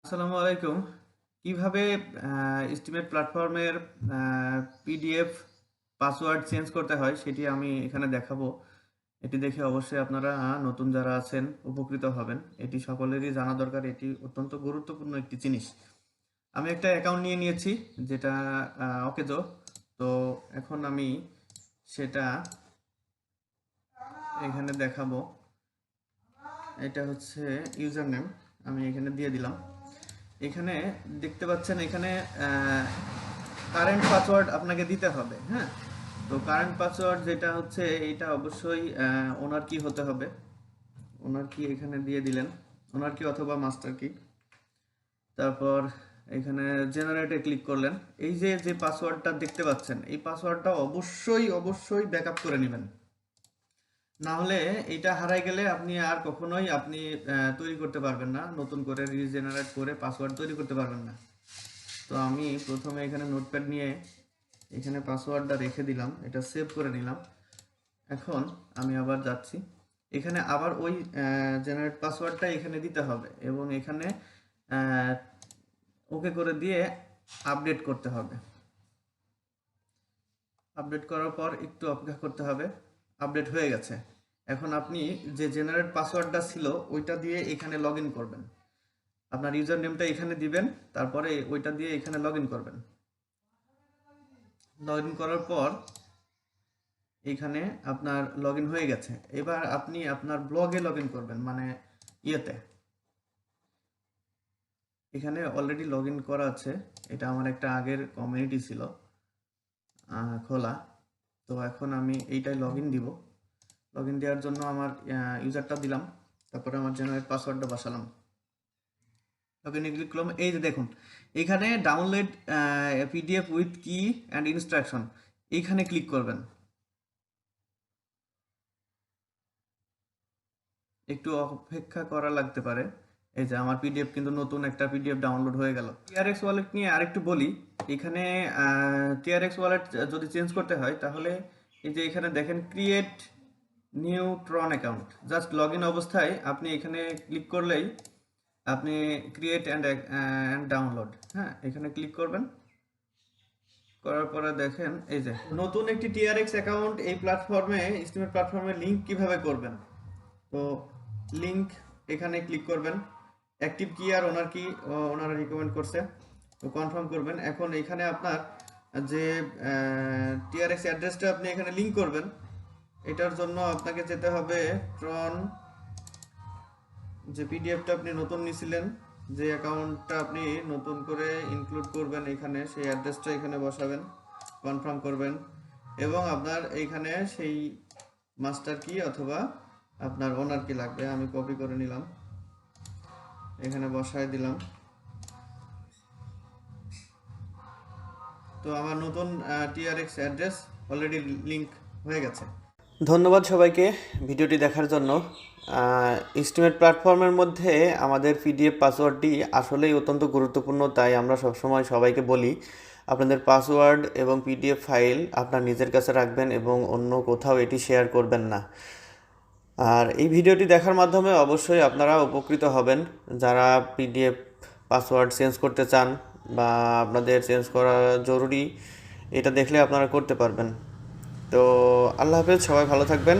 আসসালামু আলাইকুম। কিভাবে এস্টিমেট প্ল্যাটফর্মের পিডিএফ পাসওয়ার্ড চেঞ্জ করতে হয় সেটি আমি এখানে দেখাবো। এটি দেখে অবশ্যই আপনারা নতুন যারা আছেন উপকৃত হবেন। এটি সকলেরই জানা দরকার। এটি অত্যন্ত গুরুত্বপূর্ণ একটি জিনিস। আমি একটা অ্যাকাউন্ট নিয়ে নিয়েছি যেটা অকেজো। তো এখন আমি সেটা এখানে দেখাবো। এটা হচ্ছে ইউজার নেম, আমি এখানে দিয়ে দিলাম। এখানে দেখতে পাচ্ছেন এখানে কারেন্ট পাসওয়ার্ড আপনাকে দিতে হবে। হ্যাঁ, তো কারেন্ট পাসওয়ার্ড যেটা হচ্ছে এটা অবশ্যই ওনার কি হতে হবে। ওনার কি এখানে দিয়ে দিলেন, ওনার কি অথবা মাস্টার কি। তারপর এখানে জেনারেটে ক্লিক করলেন। এই যে যে পাসওয়ার্ডটা দেখতে পাচ্ছেন এই পাসওয়ার্ডটা অবশ্যই অবশ্যই ব্যাকআপ করে নেবেন। না হলে এটা হারাই গেলে আপনি আর কখনোই তৈরি করতে পারবেন না, নতুন করে রিজেনারেট করে পাসওয়ার্ড তৈরি করতে পারবেন না। তো আমি প্রথমে এখানে নোটপ্যাড নিয়ে এখানে পাসওয়ার্ডটা রেখে দিলাম, এটা সেভ করে নিলাম। এখন আমি আবার যাচ্ছি, এখানে আবার ওই জেনারেট পাসওয়ার্ডটা এখানে দিতে হবে এবং এখানে ওকে করে দিয়ে আপডেট করতে হবে। আপডেট করার পর একটু অপেক্ষা করতে হবে। আপডেট হয়ে গেছে। এখন আপনি যে জেনারেট পাসওয়ার্ডটা ছিল ওইটা দিয়ে এখানে লগ ইন করবেন। আপনার ইউজার নেমটা এখানে দিবেন, তারপরে ওইটা দিয়ে এখানে লগ ইন করবেন। লগ ইন করার পর এখানে আপনার লগ ইন হয়ে গেছে। এবার আপনি আপনার ব্লগে লগ ইন করবেন, মানে ইয়েতে। এখানে অলরেডি লগ ইন করা আছে, এটা আমার একটা আগের কমিউনিটি ছিল খোলা। তো এখন আমি এইটাই লগ ইন দিব। লগ ইন দেওয়ার জন্য আমার ইউজারটা দিলাম, তারপরে আমার জেনারেট পাসওয়ার্ডটা বসালাম। লগ ইনে ক্লিক করলাম। এই যে দেখুন এখানে ডাউনলোড পিডিএফ উইথ কি অ্যান্ড ইনস্ট্রাকশন, এইখানে ক্লিক করবেন। একটু অপেক্ষা করা লাগতে পারে। এই যে আমার পিডিএফ কিন্তু নতুন একটা পিডিএফ ডাউনলোড হয়ে গেল। টিআরএক্স ওয়ালেট নিয়ে আরেকটু বলি। এখানে টিআরএক্স ওয়ালেট যদি চেঞ্জ করতে হয় তাহলে এই যে এখানে দেখেন create new ট্রন account, just log in অবস্থায় আপনি এখানে ক্লিক করলেই আপনি ক্রিয়েট অ্যান্ড ডাউনলোড, হ্যাঁ এখানে ক্লিক করবেন। করার পরে দেখেন এই যে নতুন একটি টিআরএক্স অ্যাকাউন্ট এই প্ল্যাটফর্মে এস্টিমেট প্ল্যাটফর্মে লিংক কিভাবে করবেন। তো লিংক এখানে ক্লিক করবেন। অ্যাক্টিভ কি আর ওনার কি ওনারা রিকমেন্ড করছে, তো কনফার্ম করবেন। এখন এখানে আপনার যে টিআরএক্স অ্যাড্রেসটা আপনি এখানে লিংক করবেন, এটার জন্য আপনাকে যেতে হবে ট্রন, যে পিডিএফটা আপনি নতুন নিয়েছিলেন, যে অ্যাকাউন্টটা আপনি নতুন করে ইনক্লুড করবেন এখানে, সেই অ্যাড্রেসটা এখানে বসাবেন, কনফার্ম করবেন এবং আপনার এইখানে সেই মাস্টার কি অথবা আপনার ওনার কি লাগবে আমি কপি করে নিলাম, এখানে বসায় দিলাম। তো আমার নতুন টিআরএক্স অ্যাড্রেস অলরেডি লিংক হয়ে গেছে। ধন্যবাদ সবাইকে ভিডিওটি দেখার জন্য। এস্টিমেট প্ল্যাটফর্মের মধ্যে আমাদের পিডিএফ পাসওয়ার্ডটি আসলেই অত্যন্ত গুরুত্বপূর্ণ, তাই আমরা সবসময় সবাইকে বলি আপনাদের পাসওয়ার্ড এবং পিডিএফ ফাইল আপনার নিজের কাছে রাখবেন এবং অন্য কোথাও এটি শেয়ার করবেন না। আর এই ভিডিওটি দেখার মাধ্যমে অবশ্যই আপনারা উপকৃত হবেন, যারা পিডিএফ পাসওয়ার্ড চেঞ্জ করতে চান বা আপনাদের চেঞ্জ করা জরুরি, এটা দেখলে আপনারা করতে পারবেন। তো আল্লাহ হাফেজ, সবাই ভালো থাকবেন।